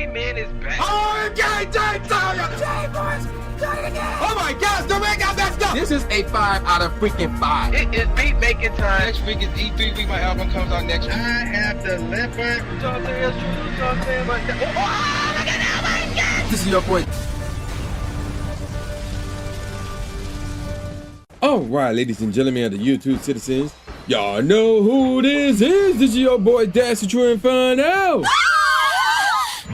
Baby man is back. Oh, okay, boys. Oh my gosh, the ring got messed up. This is a 5 out of freaking 5. It is beat making time. Next week is E3 week. My album comes out next week. I have delivered. Something is true, something but oh, look at that, my God. This is your boy. All right, ladies and gentlemen of the YouTube citizens, y'all know who this is. This is your boy Dash True Inferno.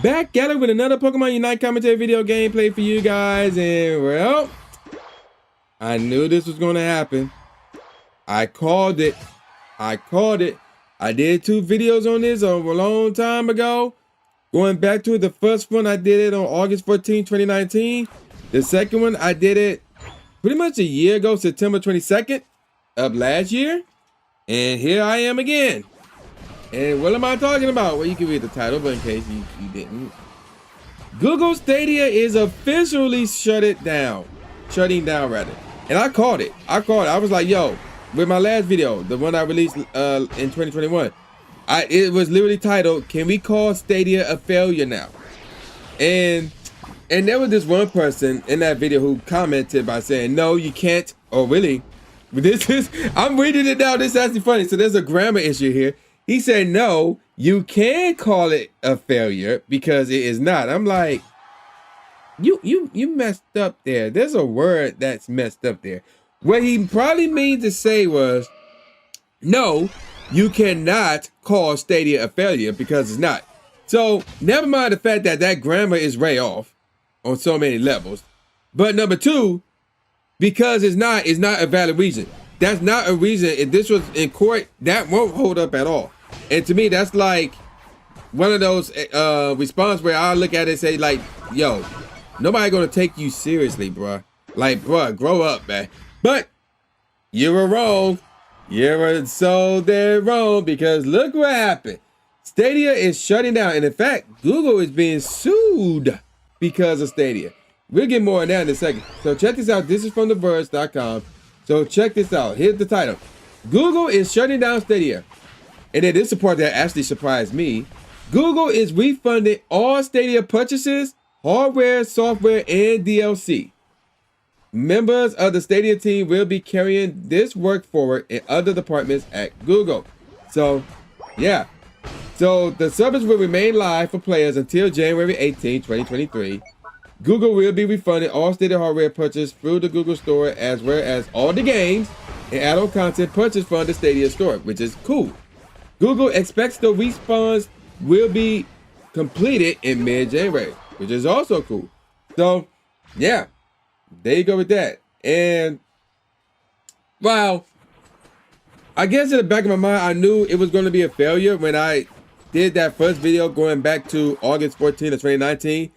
Back at it with another Pokemon Unite commentary video gameplay for you guys, and well, I knew this was gonna happen. I called it. I did 2 videos on this a long time ago. Going back to it, the first one I did it on August 14, 2019. The second one I did it pretty much a year ago, September 22nd of last year. And here I am again. And what am I talking about? Well, you can read the title, but in case you didn't. Google Stadia is officially shutting down rather. And I called it. I was like, yo, with my last video, the one I released in 2021, it was literally titled, "Can we call Stadia a failure now?" And there was this one person in that video who commented by saying, "No, you can't." Oh, really? I'm reading it now. This is actually funny. So there's a grammar issue here. He said, "No, you can call it a failure because it is not." I'm like, you messed up there. There's a word that's messed up there. What he probably means to say was, no, you cannot call Stadia a failure because it's not. So never mind the fact that that grammar is way off on so many levels. But number 2, because it's not a valid reason. That's not a reason. If this was in court, that won't hold up at all. And to me, that's like one of those response where I look at it and say, like, yo, nobody gonna take you seriously, bruh. Like, bruh, grow up, man. But you were wrong. You were so dead wrong, because look what happened. Stadia is shutting down. And in fact, Google is being sued because of Stadia. We'll get more on that in a second. So check this out. This is from TheVerge.com. So check this out. Here's the title. Google is shutting down Stadia. And then this is the part that actually surprised me. Google is refunding all Stadia purchases, hardware, software, and DLC. Members of the Stadia team will be carrying this work forward in other departments at Google. So, yeah. So the service will remain live for players until January 18, 2023. Google will be refunding all Stadia hardware purchased through the Google Store, as well as all the games and add-on content purchased from the Stadia Store, which is cool. Google expects the refunds will be completed in mid-January, which is also cool. So, yeah, there you go with that. And, well, I guess in the back of my mind, I knew it was going to be a failure when I did that first video going back to August 14 of 2019.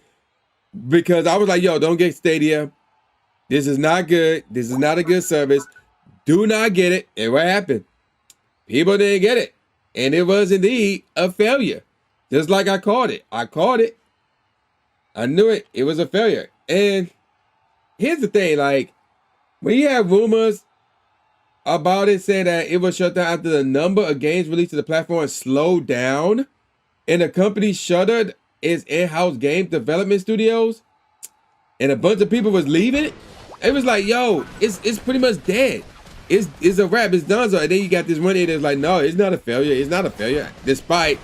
Because I was like, yo, don't get Stadia. This is not good. This is not a good service. Do not get it. And what happened? People didn't get it. And it was indeed a failure. Just like I called it. I knew it. It was a failure. And here's the thing. Like, when you have rumors about it saying that it was shut down after the number of games released to the platform slowed down and the company shuttered its in-house game development studios, and a bunch of people was leaving it was like, yo, it's pretty much dead. It's a wrap. It's done. So, and then you got this one that's like, no, it's not a failure. It's not a failure. Despite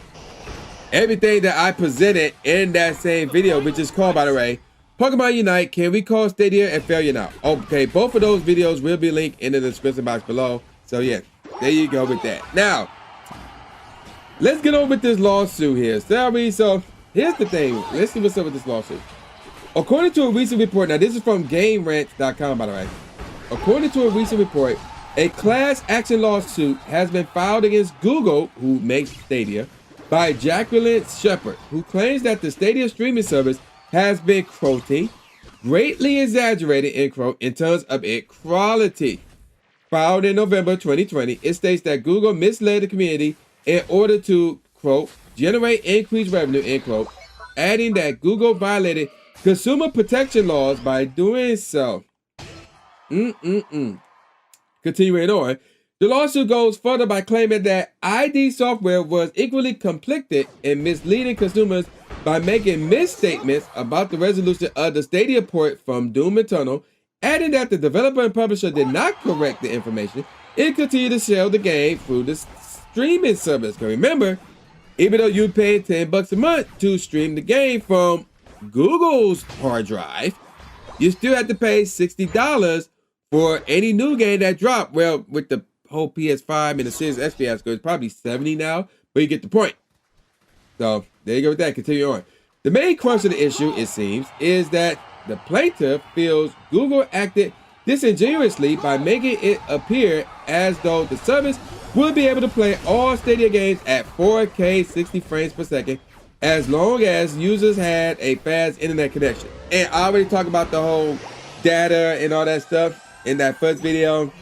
everything that I presented in that same video, which is called, by the way, Pokemon Unite, Can We Call Stadia a Failure Now? Okay, both of those videos will be linked in the description box below. So yeah, there you go with that. Now, let's get on with this lawsuit here. So here's the thing. Let's see what's up with this lawsuit. According to a recent report, now this is from GameRant.com, by the way. According to a recent report, a class action lawsuit has been filed against Google, who makes Stadia, by Jacqueline Shepard, who claims that the Stadia streaming service has been, quoting, greatly exaggerated, end quote, in terms of its quality. Filed in November 2020, it states that Google misled the community in order to, quote, generate increased revenue, end quote, adding that Google violated consumer protection laws by doing so. Continuing on, the lawsuit goes further by claiming that ID software was equally conflicted in misleading consumers by making misstatements about the resolution of the Stadia port from Doom Eternal, adding that the developer and publisher did not correct the information. It continued to sell the game through the streaming service. Because remember, even though you pay $10 a month to stream the game from Google's hard drive, you still have to pay $60 for any new game that dropped. Well, with the whole PS5 and the Series X fiasco, it's probably $70 now, but you get the point. So there you go with that. Continue on. The main crux of the issue, it seems, is that the plaintiff feels Google acted disingenuously by making it appear as though the service will be able to play all Stadia games at 4K 60 frames per second as long as users had a fast internet connection. And I already talked about the whole data and all that stuff in that first video.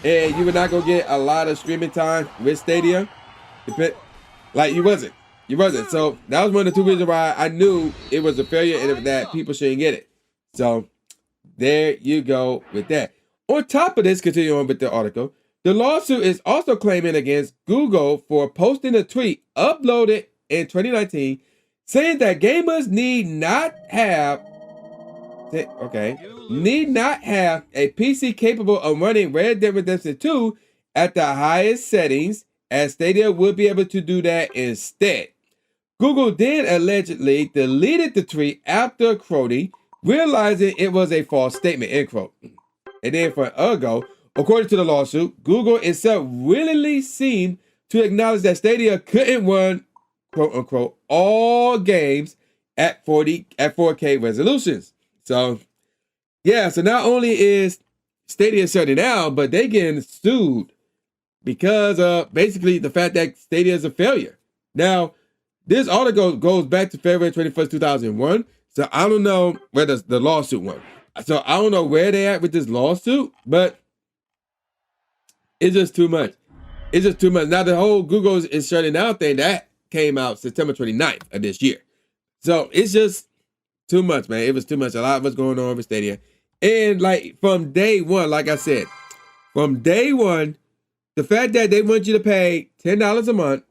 And you were not gonna get a lot of streaming time with Stadia. Like you wasn't. So that was one of the two reasons why I knew it was a failure and that people shouldn't get it. So there you go with that. On top of this, continue on with the article. The lawsuit is also claiming against Google for posting a tweet uploaded in 2019 saying that gamers need not have a PC capable of running Red Dead Redemption 2 at the highest settings, as Stadia would be able to do that instead. Google then allegedly deleted the tweet after quoting, realizing it was a false statement, end quote. And then for ago, according to the lawsuit, Google itself willingly seemed to acknowledge that Stadia couldn't run, quote unquote, all games at 4K resolutions. So, yeah, so not only is Stadia shutting down, but they getting sued because of basically the fact that Stadia is a failure. Now, this article goes back to February 21st, 2001. So I don't know where the lawsuit went. So I don't know where they at with this lawsuit, but it's just too much. It's just too much. Now the whole Google is shutting down thing, that came out September 29th of this year. So it's just too much, man. It was too much. A lot of what's going on with Stadia. And like from day one, like I said, from day one, the fact that they want you to pay $10 a month,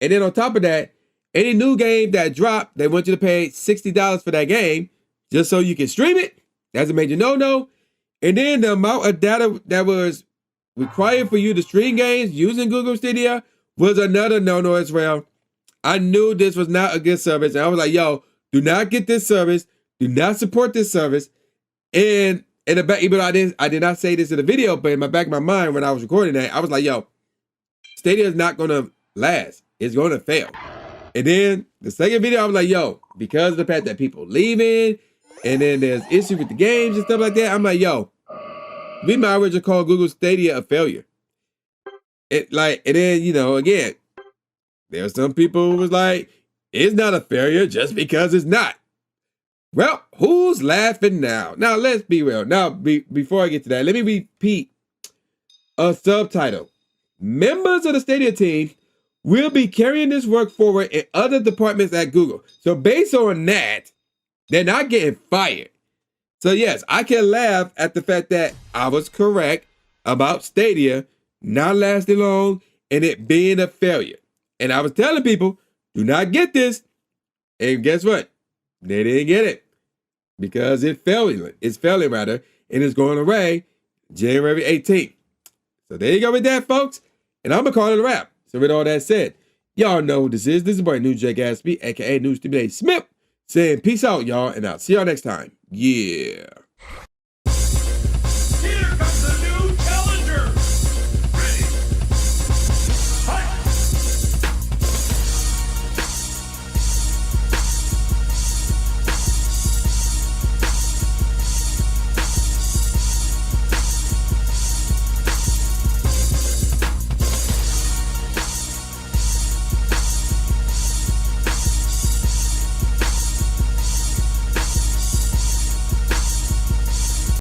and then on top of that, any new game that dropped, they want you to pay $60 for that game just so you can stream it. That's a major no-no. And then the amount of data that was required for you to stream games using Google Stadia was another no-no as well. I knew this was not a good service. And I was like, yo, do not get this service. Do not support this service. And in the back, even though I did not say this in the video, but in my back of my mind when I was recording that, I was like, yo, Stadia is not going to last. It's going to fail. And then the second video, I was like, yo, because of the fact that people leaving, and then there's issues with the games and stuff like that, I'm like, yo, we might as well just call Google Stadia a failure. And then, you know, again, there were some people who was like, it's not a failure just because it's not. Well, who's laughing now? Now, let's be real. Now, before I get to that, let me repeat a subtitle. Members of the Stadia team will be carrying this work forward in other departments at Google. So based on that, they're not getting fired. So yes, I can laugh at the fact that I was correct about Stadia not lasting long and it being a failure. And I was telling people, do not get this. And guess what? They didn't get it because it's failing, and it's going away January 18th. So there you go with that, folks. And I'm going to call it a wrap. So with all that said, y'all know who this is. This is boy New J Gatsby, aka New Stupid Smith, saying peace out, y'all, and I'll see y'all next time. Yeah.